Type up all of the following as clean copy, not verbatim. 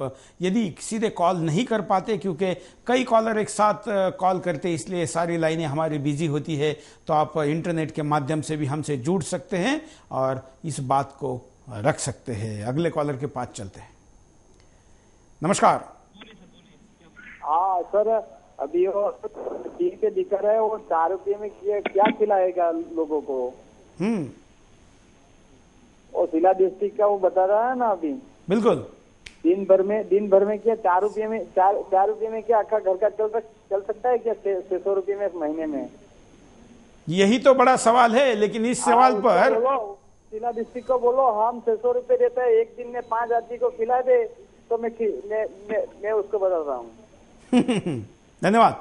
आप यदि सीधे कॉल नहीं कर पाते, क्योंकि कई कॉलर एक साथ कॉल करते इसलिए सारी लाइनें हमारी बिजी होती है, तो आप इंटरनेट के माध्यम से भी हमसे जुड़ सकते हैं और इस बात को रख सकते हैं। अगले कॉलर के पास चलते हैं। नमस्कार। हाँ सर, अभी वो टीवी पे दिखा रहा है, वो 4 रुपये में क्या खिलाएगा लोगों को। वो जिला डिस्ट्रिक्ट का वो बता रहा है ना अभी। बिल्कुल। दिन भर में क्या 4 रुपये में 4 रुपये में क्या आखा घर का चल सकता है क्या 600 रुपये में महीने में? यही तो बड़ा सवाल है। लेकिन इस सवाल पर जिला डिस्ट्रिक्ट को बोलो हम 600 रुपये देते हैं, एक दिन में 5 आदमी को खिला दे, तो मैं उसको बता रहा हूँ। धन्यवाद।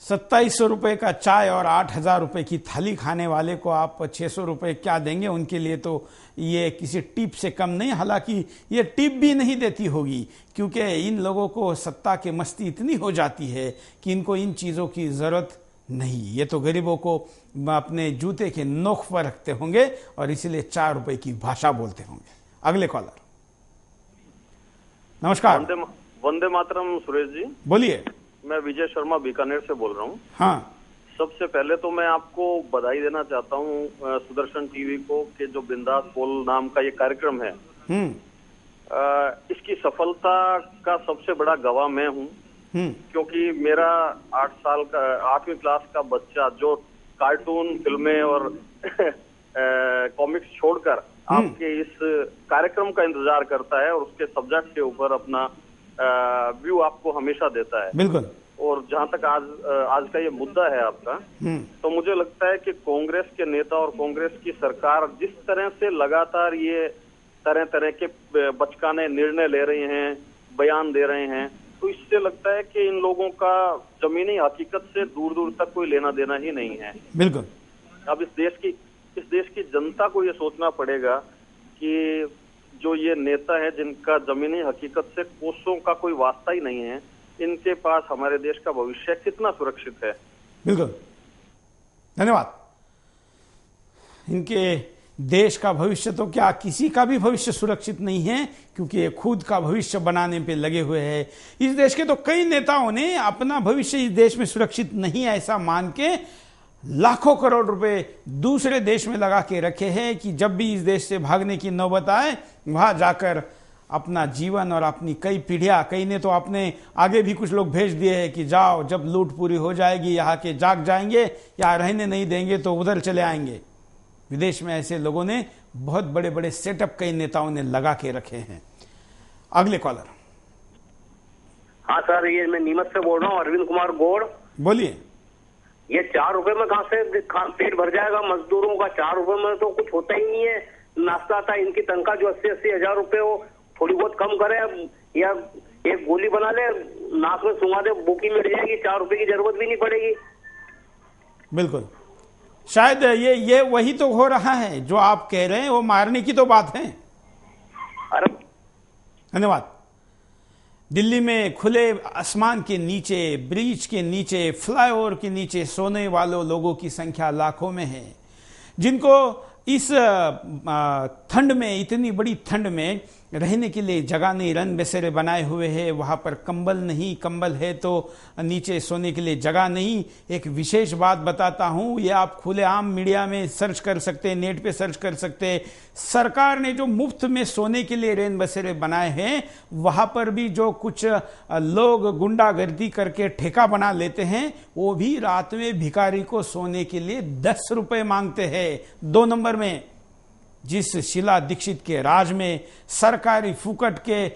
2700 रुपए का चाय और 8000 रुपए की थाली खाने वाले को आप 600 रुपए क्या देंगे? उनके लिए तो ये किसी टिप से कम नहीं, हालांकि ये टिप भी नहीं देती होगी, क्योंकि इन लोगों को सत्ता की मस्ती इतनी हो जाती है कि इनको इन चीजों की जरूरत नहीं। ये तो गरीबों को अपने जूते के नोक पर रखते होंगे और इसीलिए 4 रुपए की भाषा बोलते होंगे। अगले कॉलर। नमस्कार। वंदे मातरम सुरेश जी। बोलिए। मैं विजय शर्मा बीकानेर से बोल रहा हूँ। हाँ। सबसे पहले तो मैं आपको बधाई देना चाहता हूँ सुदर्शन टीवी को कि जो बिंदास बोल नाम का ये कार्यक्रम है, इसकी सफलता का सबसे बड़ा गवाह मैं हूँ। क्योंकि मेरा 8 साल का 8वीं क्लास का बच्चा जो कार्टून फिल्में और कॉमिक्स छोड़कर आपके इस कार्यक्रम का इंतजार करता है और उसके सब्जेक्ट के ऊपर अपना व्यू आपको हमेशा देता है। बिल्कुल। और जहां तक आज का ये मुद्दा है आपका, तो मुझे लगता है कि कांग्रेस के नेता और कांग्रेस की सरकार जिस तरह से लगातार ये तरह तरह के बचकाने निर्णय ले रहे हैं, बयान दे रहे हैं, तो इससे लगता है कि इन लोगों का जमीनी हकीकत से दूर दूर तक कोई लेना देना ही नहीं है। बिल्कुल। अब इस देश की जनता को ये सोचना पड़ेगा कि जो ये नेता है जिनका जमीनी हकीकत से कोसों का कोई वास्ता ही नहीं है, इनके पास हमारे देश का भविष्य कितना सुरक्षित है। बिल्कुल। धन्यवाद। इनके देश का भविष्य तो क्या किसी का भी भविष्य सुरक्षित नहीं है, क्योंकि ये खुद का भविष्य बनाने पे लगे हुए हैं। इस देश के तो कई नेताओं ने अपना भविष्य इस देश में सुरक्षित नहीं है ऐसा मान के लाखों करोड़ रुपए दूसरे देश में लगा के रखे हैं कि जब भी इस देश से भागने की नौबत आए वहां जाकर अपना जीवन और अपनी कई पीढ़ियां, कई ने तो अपने आगे भी कुछ लोग भेज दिए हैं कि जाओ, जब लूट पूरी हो जाएगी यहाँ के जाग जाएंगे, या रहने नहीं देंगे तो उधर चले आएंगे। विदेश में ऐसे लोगों ने बहुत बड़े बड़े सेटअप कई नेताओं ने लगा के रखे हैं। अगले कॉलर। हाँ सर, ये मैं नीमच से बोल रहा हूँ, अरविंद कुमार गौड़। बोलिए। ये 4 रुपए में कहाँ से पेट भर जाएगा मजदूरों का? 4 रुपए में तो कुछ होता ही नहीं है। नाश्ता था, इनकी तनख्वाह जो 80-80 हजार रुपए हो, थोड़ी बहुत कम करे या एक गोली बना ले, नाक में सुंघा दे, बुकी मिट जाएगी, 4 रुपए की जरूरत भी नहीं पड़ेगी। बिल्कुल। शायद ये वही तो हो रहा है जो आप कह रहे हैं, वो मारने की तो बात है। अरे धन्यवाद। दिल्ली में खुले आसमान के नीचे, ब्रिज के नीचे, फ्लाईओवर के नीचे सोने वालों लोगों की संख्या लाखों में है, जिनको इस ठंड में, इतनी बड़ी ठंड में रहने के लिए जगह नहीं, रन बसेरे बनाए हुए हैं, वहां पर कंबल नहीं, कंबल है तो नीचे सोने के लिए जगह नहीं। एक विशेष बात बताता हूं, ये आप खुलेआम मीडिया में सर्च कर सकते हैं, नेट पे सर्च कर सकते हैं। सरकार ने जो मुफ्त में सोने के लिए रैन बसेरे बनाए हैं, वहां पर भी जो कुछ लोग गुंडागर्दी करके ठेका बना लेते हैं, वो भी रात में भिखारी को सोने के लिए 10 रुपए मांगते हैं। 2 नंबर में जिस शीला दीक्षित के राज में सरकारी फुकट के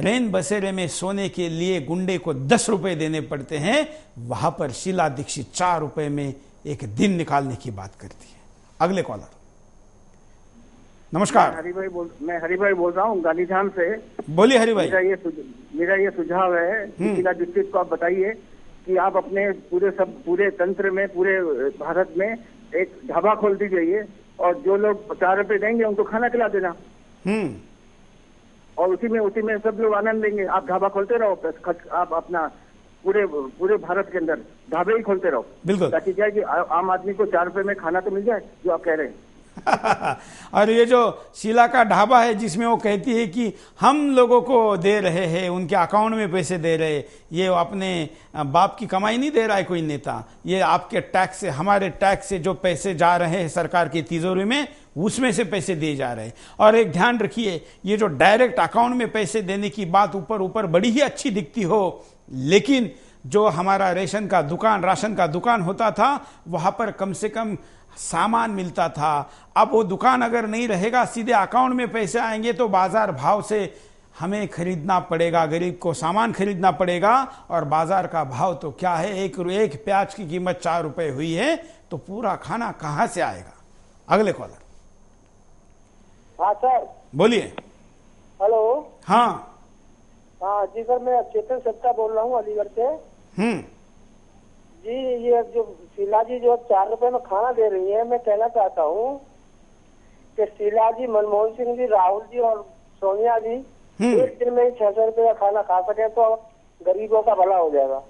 रैन बसेरे में सोने के लिए गुंडे को 10 रुपए देने पड़ते हैं, वहां पर शीला दीक्षित 4 रुपए में एक दिन निकालने की बात करती है। अगले कॉलर। नमस्कार। मैं हरिभाई बोल रहा हूँ गांधीधाम से। बोलिए हरिभाई। मेरा ये सुझाव है कि शीला दीक्षित को आप बताइए कि आप अपने पूरे तंत्र में, पूरे भारत में एक ढाबा खोल दीजिए और जो लोग 4 रुपए देंगे उनको खाना खिला देना। और उसी में सब लोग आनंद लेंगे। आप ढाबा खोलते रहो, आप अपना पूरे भारत के अंदर ढाबे ही खोलते रहो। बिल्कुल। ताकि क्या है कि आम आदमी को 4 रुपए में खाना तो मिल जाए, जो आप कह रहे हैं। और ये जो शीला का ढाबा है जिसमें वो कहती है कि हम लोगों को दे रहे हैं, उनके अकाउंट में पैसे दे रहे, ये अपने बाप की कमाई नहीं दे रहा है कोई नेता, ये आपके टैक्स से, हमारे टैक्स से जो पैसे जा रहे हैं सरकार की तिजोरी में, उसमें से पैसे दिए जा रहे हैं। और एक ध्यान रखिए, ये जो डायरेक्ट अकाउंट में पैसे देने की बात ऊपर ऊपर बड़ी ही अच्छी दिखती हो, लेकिन जो हमारा राशन का दुकान होता था, वहां पर कम से कम सामान मिलता था। अब वो दुकान अगर नहीं रहेगा, सीधे अकाउंट में पैसे आएंगे तो बाजार भाव से हमें खरीदना पड़ेगा, गरीब को सामान खरीदना पड़ेगा। और बाजार का भाव तो क्या है, एक प्याज की कीमत 4 रुपए हुई है, तो पूरा खाना कहां से आएगा। अगले कॉलर। हाँ सर, बोलिए। हेलो। हाँ जी सर, मैं चेतन सत्ता बोल रहा हूँ अलीगढ़ से। जी, ये जो शीला जी जो 4 रुपए में खाना दे रही है, मैं कहना चाहता हूँ कि शीला जी, मनमोहन सिंह जी, राहुल जी और सोनिया जी एक दिन में ही 600 रुपए का खाना खा सके तो गरीबों का भला हो जाएगा।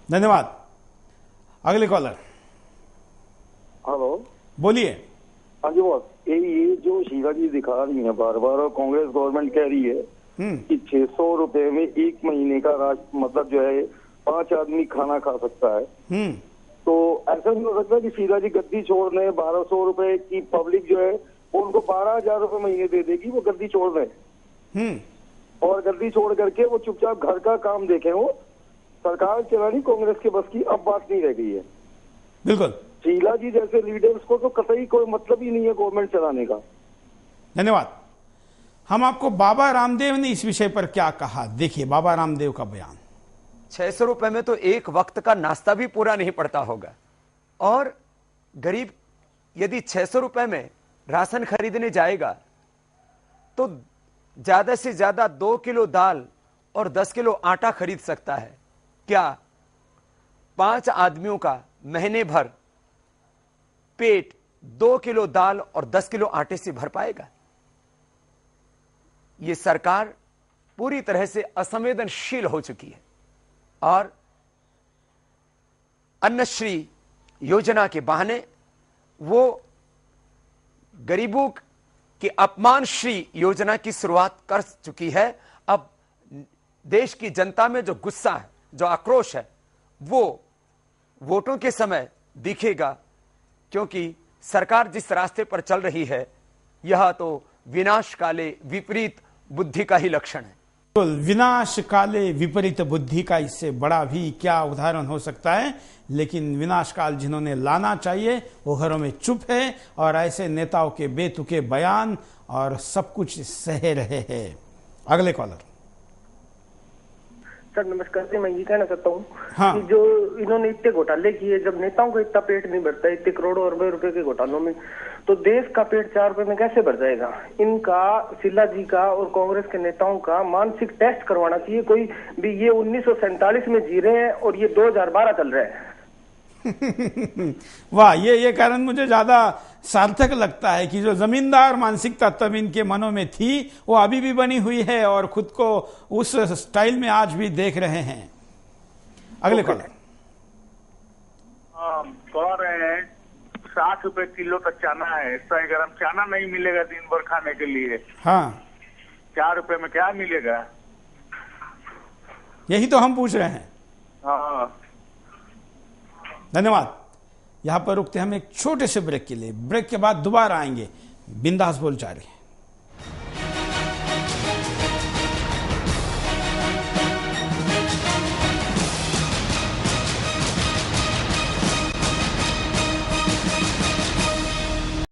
धन्यवाद। अगले कॉलर। हेलो, बोलिए। हाँ जी बॉस, ये जो शीला जी दिखा रही है बार बार, और कांग्रेस गवर्नमेंट कह रही है कि 600 रुपए में 1 महीने का मतलब जो है 5 आदमी खाना खा सकता है। तो ऐसा नहीं हो सकता कि शीला जी गद्दी छोड़ दें, 1200 रुपए की पब्लिक जो है वो उनको 12,000 रुपए महीने दे देगी, वो गद्दी छोड़ दें। और गद्दी छोड़ करके वो चुपचाप घर का काम देखें। वो सरकार चलानी कांग्रेस के बस की अब बात नहीं रह गई है। बिल्कुल। शीला जी जैसे लीडर्स को तो कतई कोई मतलब ही नहीं है गवर्नमेंट चलाने का। धन्यवाद। हम आपको बाबा रामदेव ने इस विषय पर क्या कहा, देखिए बाबा रामदेव का बयान। 600 रुपए में तो एक वक्त का नाश्ता भी पूरा नहीं पड़ता होगा, और गरीब यदि 600 रुपए में राशन खरीदने जाएगा तो ज्यादा से ज्यादा 2 किलो दाल और 10 किलो आटा खरीद सकता है। क्या 5 आदमियों का महीने भर पेट 2 किलो दाल और 10 किलो आटे से भर पाएगा? यह सरकार पूरी तरह से असंवेदनशील हो चुकी है, और अन्नश्री योजना के बहाने वो गरीबों की अपमानश्री योजना की शुरुआत कर चुकी है। अब देश की जनता में जो गुस्सा है, जो आक्रोश है, वो वोटों के समय दिखेगा, क्योंकि सरकार जिस रास्ते पर चल रही है, यह तो विनाश काले विपरीत बुद्धि का ही लक्षण है। तो विनाश काले विपरीत बुद्धि का इससे बड़ा भी क्या उदाहरण हो सकता है। लेकिन विनाश काल जिन्होंने लाना चाहिए वो घरों में चुप है, और ऐसे नेताओं के बेतुके बयान और सब कुछ सह रहे हैं। अगले कॉलर। सर नमस्कार जी, मैं ये कहना चाहता हूँ हाँ। कि जो इन्होंने इतने घोटाले किए, जब नेताओं को इतना पेट नहीं भरता, इतने करोड़ों अरबों रुपए के घोटालों में, तो देश का पेट 4 रुपए में कैसे भर जाएगा। इनका, शीला जी का और कांग्रेस के नेताओं का मानसिक टेस्ट करवाना चाहिए। कोई भी ये 1947 में जी रहे हैं और ये 2012 चल रहे हैं। वाह, ये कारण मुझे ज्यादा सार्थक लगता है कि जो जमींदार मानसिकता तब इनके मनों में थी वो अभी भी बनी हुई है, और खुद को उस स्टाइल में आज भी देख रहे हैं। अगले कॉलर। कह रहे हैं 60 रुपए किलो तक चाना है, 100 ग्राम चाना नहीं मिलेगा दिन भर खाने के लिए। हाँ, 4 रुपए में क्या मिलेगा? यही तो हम पूछ रहे हैं। हाँ, धन्यवाद। यहां पर रुकते हम एक छोटे से ब्रेक के लिए। ब्रेक के बाद दोबारा आएंगे। बिंदास बोल चारे।